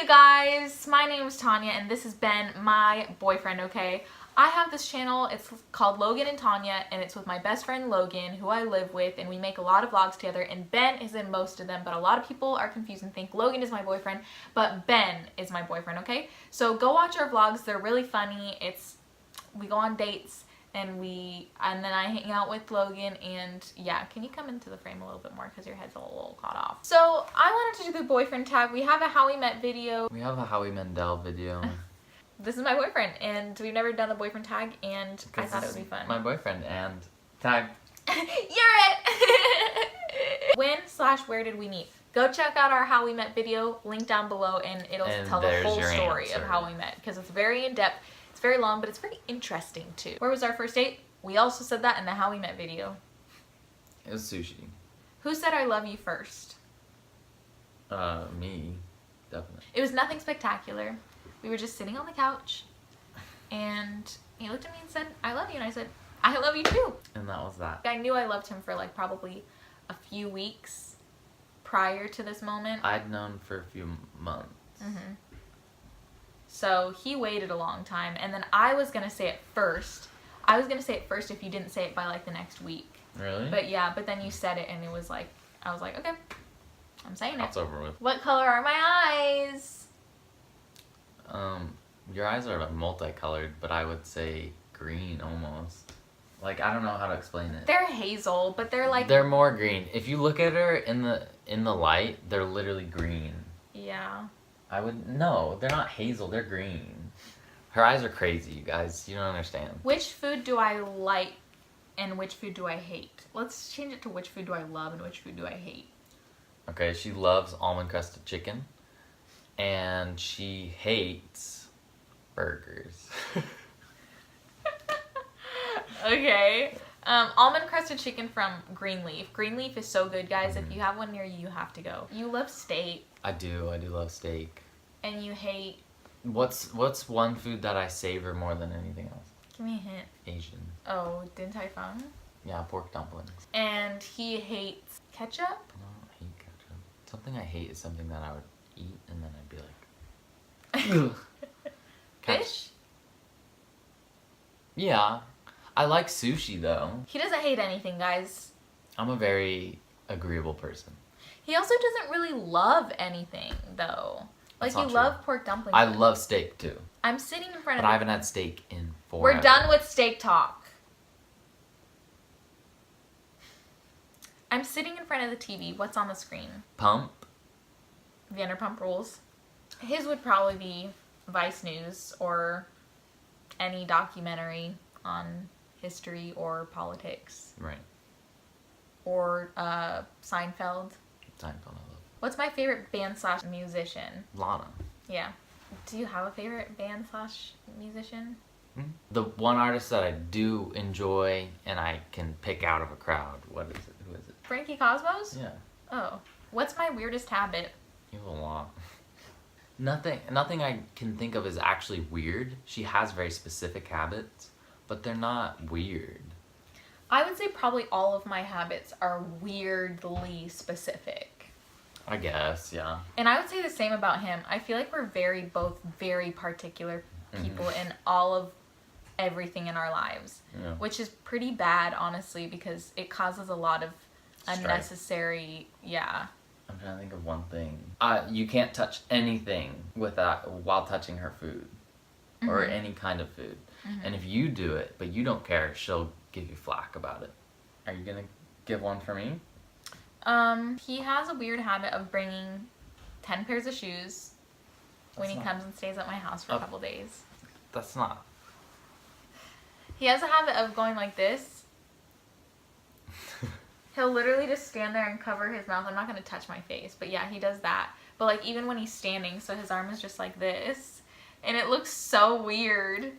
you guys, my name is Tanya and this has been my boyfriend, okay? I have this channel, it's called Logan and Tanya, and it's with my best friend Logan, who I live with, and we make a lot of vlogs together, and Ben is in most of them, but a lot of people are confused and think Logan is my boyfriend, but Ben is my boyfriend, okay? So go watch our vlogs, they're really funny. We go on dates, and then I hang out with Logan, and yeah, can you come into the frame a little bit more because your head's a little caught off. So I wanted to do the boyfriend tag. We have a how we met video. We have a Howie Mandel video. This is my boyfriend, and we've never done the boyfriend tag, and I thought it would be fun. My boyfriend and tag. You're it! When/where did we meet? Go check out our how we met video, link down below, and it'll tell the whole story of how we met, because it's very in-depth. It's very long, but it's very interesting too. Where was our first date? We also said that in the how we met video. It was sushi. Who said I love you first? Me. Definitely. It was nothing spectacular. We were just sitting on the couch, and he looked at me and said, I love you, and I said, I love you too. And that was that. I knew I loved him for like probably a few weeks prior to this moment. I'd known for a few months. Mm-hmm. So he waited a long time, and then I was gonna say it first. I was gonna say it first if you didn't say it by like the next week. Really? But yeah, but then you said it, and it was like, I was like, okay, I'm saying it. That's over with. What color are my eyes? Your eyes are multicolored, but I would say green almost. Like, I don't know how to explain it. They're hazel, but they're like... They're more green. If you look at her in the light, they're literally green. Yeah. No, they're not hazel, they're green. Her eyes are crazy, you guys. You don't understand. Which food do I like and which food do I hate? Let's change it to which food do I love and which food do I hate. Okay, she loves almond crusted chicken. And she hates burgers. Okay. Almond crusted chicken from Greenleaf. Greenleaf is so good, guys. If you have one near you, you have to go. You love steak. I do love steak. And you hate... What's one food that I savor more than anything else? Give me a hint. Asian. Oh, Din Tai Fung? Yeah, pork dumplings. And he hates ketchup? No, I hate ketchup. Something I hate is something that I would eat and then I'd be like... Fish? Yeah. I like sushi though. He doesn't hate anything, guys. I'm a very agreeable person. He also doesn't really love anything, though. Like, you love pork dumplings. I love steak, too. I'm sitting in front of... But I haven't had steak in forever. We're done with steak talk. I'm sitting in front of the TV. What's on the screen? Pump. Vanderpump Rules. His would probably be Vice News or any documentary on history or politics. Right. Or Seinfeld. Seinfeld, I love. What's my favorite band/musician? Lana. Yeah. Do you have a favorite band/musician? The one artist that I do enjoy and I can pick out of a crowd. What is it? Who is it? Frankie Cosmos? Yeah. Oh. What's my weirdest habit? You have a lot. Nothing I can think of is actually weird. She has very specific habits, but they're not weird. I would say probably all of my habits are weirdly specific. I guess, yeah. And I would say the same about him. I feel like we're both very particular people in all of everything in our lives. Yeah. Which is pretty bad, honestly, because it causes a lot of unnecessary, yeah. I'm trying to think of one thing. You can't touch anything while touching her food. Or any kind of food. And if you do it, but you don't care, she'll give you flack about it. Are you gonna give one for me? He has a weird habit of bringing 10 pairs of shoes when he comes and stays at my house for a couple days. That's not. He has a habit of going like this. He'll literally just stand there and cover his mouth. I'm not going to touch my face, but yeah, he does that. But like even when he's standing, so his arm is just like this. And it looks so weird.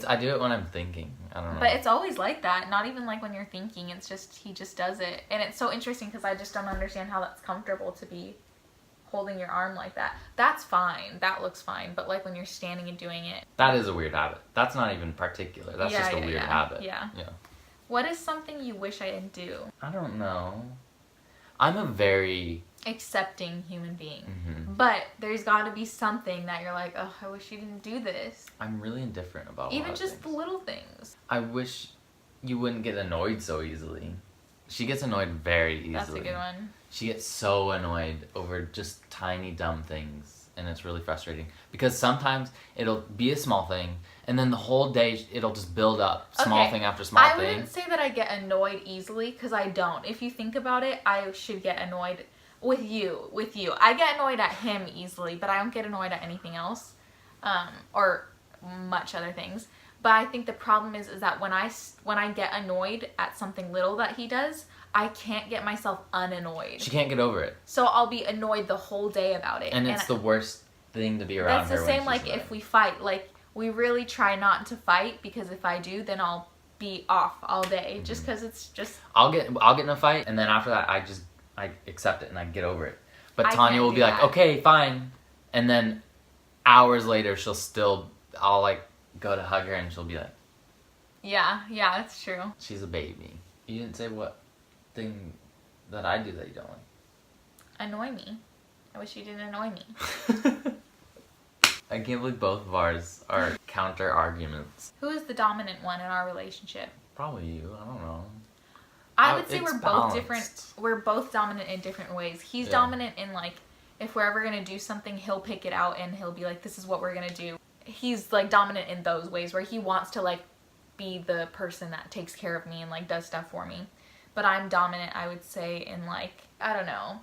I do it when I'm thinking. I don't know. But it's always like that. Not even like when you're thinking. It's just, he just does it. And it's so interesting because I just don't understand how that's comfortable to be holding your arm like that. That's fine. That looks fine. But like when you're standing and doing it. That is a weird habit. That's not even particular. That's just a weird habit. Yeah. Yeah. What is something you wish I didn't do? I don't know. I'm a very accepting human being. Mhm. But there's got to be something that you're like, oh, I wish you didn't do this. I'm really indifferent about a Even lot of just the things. little things. I wish you wouldn't get annoyed so easily. She gets annoyed very easily. That's a good one. She gets so annoyed over just tiny dumb things, and it's really frustrating because sometimes it'll be a small thing and then the whole day it'll just build up, small Okay, thing after small I thing. wouldn't say that I get annoyed easily because I don't. If you think about it, I should get annoyed with you. I get annoyed at him easily, but I don't get annoyed at anything else, or much other things. But I think the problem is that when I get annoyed at something little that he does, I can't get myself unannoyed. She can't get over it. So I'll be annoyed the whole day about it. And it's the worst thing to be around that's her. the when same she's like annoyed. if we fight. Like, we really try not to fight because if I do, then I'll be off all day just because it's just... I'll get in a fight, and then after that, I accept it and I get over it. But I Tanya can't will do be like, that. okay, fine, and then hours later, I'll like go to hug her, and she'll be like, Yeah, that's true. she's a baby. You didn't say what thing that I do that you don't Annoy me. I wish you didn't annoy me. like. I can't believe both of ours are counter arguments. Who is the dominant one in our relationship? Probably you. I don't know. I would say It's we're both balanced. different. We're both dominant in different ways. He's Yeah. dominant in like, if we're ever gonna do something, he'll pick it out and he'll be like, this is what we're gonna do. He's like dominant in those ways where he wants to like be the person that takes care of me and like does stuff for me. But I'm dominant, I would say, in like, I don't know.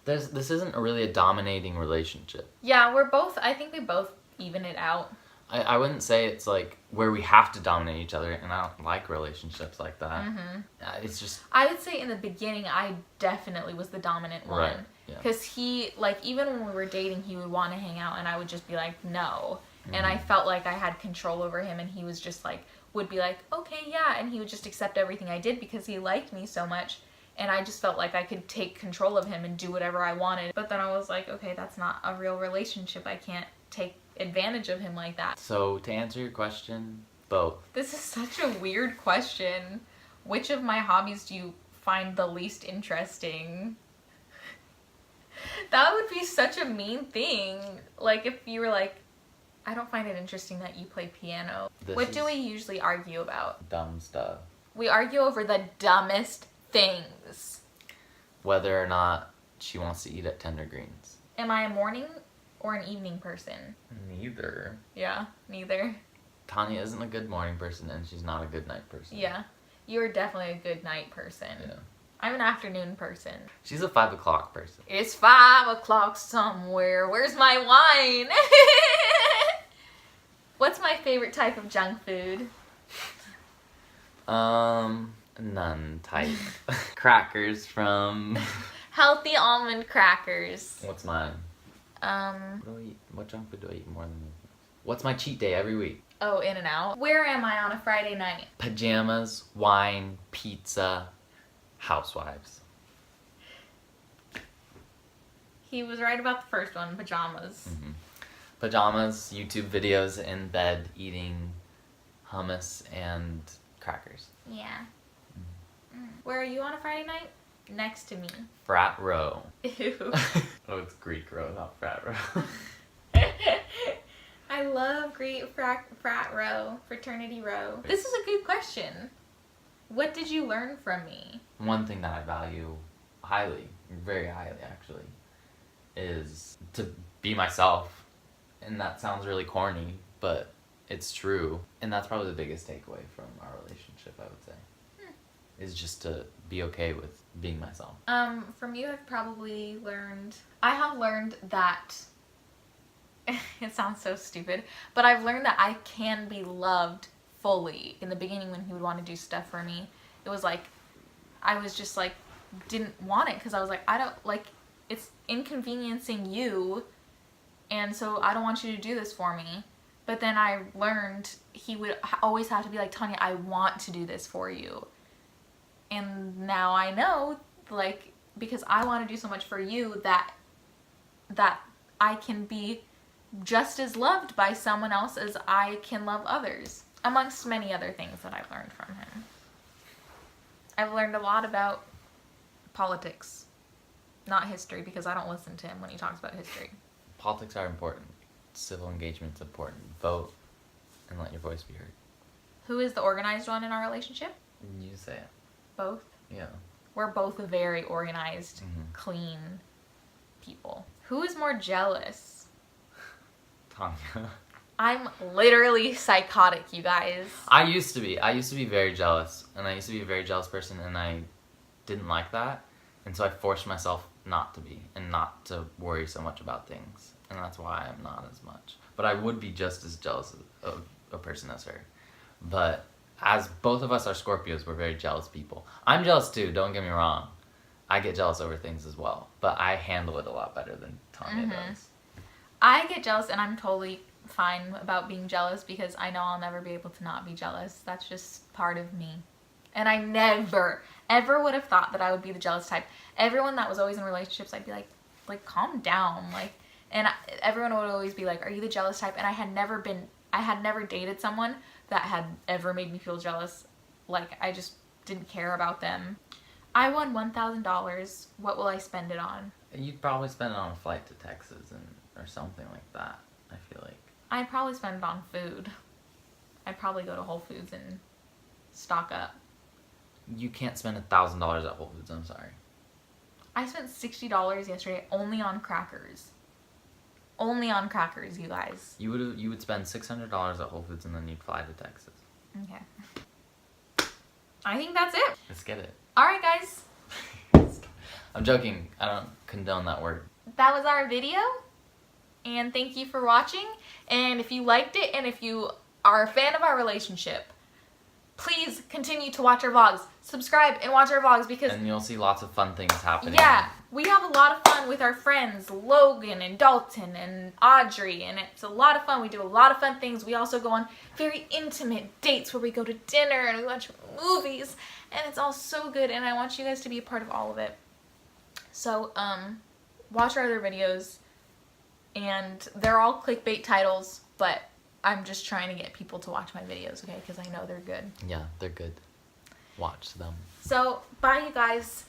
This isn't really a dominating relationship. Yeah, I think we both even it out. I wouldn't say it's like where we have to dominate each other, and I don't like relationships like that. Mm-hmm. It's just I would say in the beginning, I definitely was the dominant one. Right, yeah. Because he, like, even when we were dating, he would want to hang out, and I would just be like, no. And Mm-hmm. I felt like I had control over him, and he was just like, would be like, okay, yeah. And he would just accept everything I did because he liked me so much. And I just felt like I could take control of him and do whatever I wanted. But then I was like, okay, that's not a real relationship. I can't take advantage of him like that. So to answer your question, both. This is such a weird question. Which of my hobbies do you find the least interesting? That would be such a mean thing. Like if you were like, I don't find it interesting that you play piano. What do we usually argue about? Dumb stuff. We argue over the dumbest things. Whether or not she wants to eat at Tender Greens. Am I a morning or an evening person? Neither. Yeah, neither. Tanya isn't a good morning person, and she's not a good night person. Yeah. You're definitely a good night person. Yeah. I'm an afternoon person. She's a 5 o'clock person. It's 5 o'clock somewhere. Where's my wine? What's my favorite type of junk food? None type. Crackers from... Healthy almond crackers. What's mine? What do I eat? What junk food do I eat more than... What's my cheat day every week? Oh, In-N-Out. Where am I on a Friday night? Pajamas, wine, pizza, housewives. He was right about the first one, pajamas. Mm-hmm. Pajamas, YouTube videos in bed eating hummus and crackers. Yeah. Where are you on a Friday night? Next to me. Frat row. Ew. Oh, it's Greek row, not frat row. I love Greek frat row, fraternity row. This is a good question. What did you learn from me? One thing that I value highly, very highly actually, is to be myself. And that sounds really corny, but it's true. And that's probably the biggest takeaway from our relationship, I would say. Is just to be okay with being myself. From you, I have learned that, it sounds so stupid, but I've learned that I can be loved fully. In the beginning when he would want to do stuff for me, it was like, I was just like, didn't want it because I was like, I don't, like, it's inconveniencing you, and so I don't want you to do this for me. But then I learned he would always have to be like, Tanya, I want to do this for you. And now I know, like, because I want to do so much for you that I can be just as loved by someone else as I can love others. Amongst many other things that I've learned from him. I've learned a lot about politics. Not history, because I don't listen to him when he talks about history. Politics are important. Civil engagement's important. Vote and let your voice be heard. Who is the organized one in our relationship? You say it. Both. Yeah. We're both very organized, clean people. Who is more jealous? Tanya. I'm literally psychotic, you guys. I used to be. I used to be very jealous. And I used to be a very jealous person, and I didn't like that. And so I forced myself not to be and not to worry so much about things. And that's why I'm not as much. But I would be just as jealous of a person as her. But as both of us are Scorpios, we're very jealous people. I'm jealous too, don't get me wrong. I get jealous over things as well. But I handle it a lot better than Tanya does. I get jealous, and I'm totally fine about being jealous because I know I'll never be able to not be jealous. That's just part of me. And I never, ever would have thought that I would be the jealous type. Everyone that was always in relationships, I'd be like, calm down. Everyone would always be like, are you the jealous type? And I had never dated someone that had ever made me feel jealous. Like, I just didn't care about them. I won $1,000. What will I spend it on? You'd probably spend it on a flight to Texas or something like that, I feel like. I'd probably spend it on food. I'd probably go to Whole Foods and stock up. You can't spend $1,000 at Whole Foods, I'm sorry. I spent $60 yesterday only on crackers. Only on crackers, you guys. You would spend $600 at Whole Foods and then you'd fly to Texas. Okay. I think that's it. Let's get it. Alright, guys. I'm joking. I don't condone that word. That was our video. And thank you for watching. And if you liked it and if you are a fan of our relationship, please continue to watch our vlogs. Subscribe and watch our vlogs because... And you'll see lots of fun things happening. Yeah, we have a lot of fun with our friends, Logan and Dalton and Audrey, and it's a lot of fun. We do a lot of fun things. We also go on very intimate dates where we go to dinner and we watch movies, and it's all so good, and I want you guys to be a part of all of it. So, watch our other videos, and they're all clickbait titles, but I'm just trying to get people to watch my videos, okay? Because I know they're good. Yeah, they're good. Watch them. So, bye, you guys.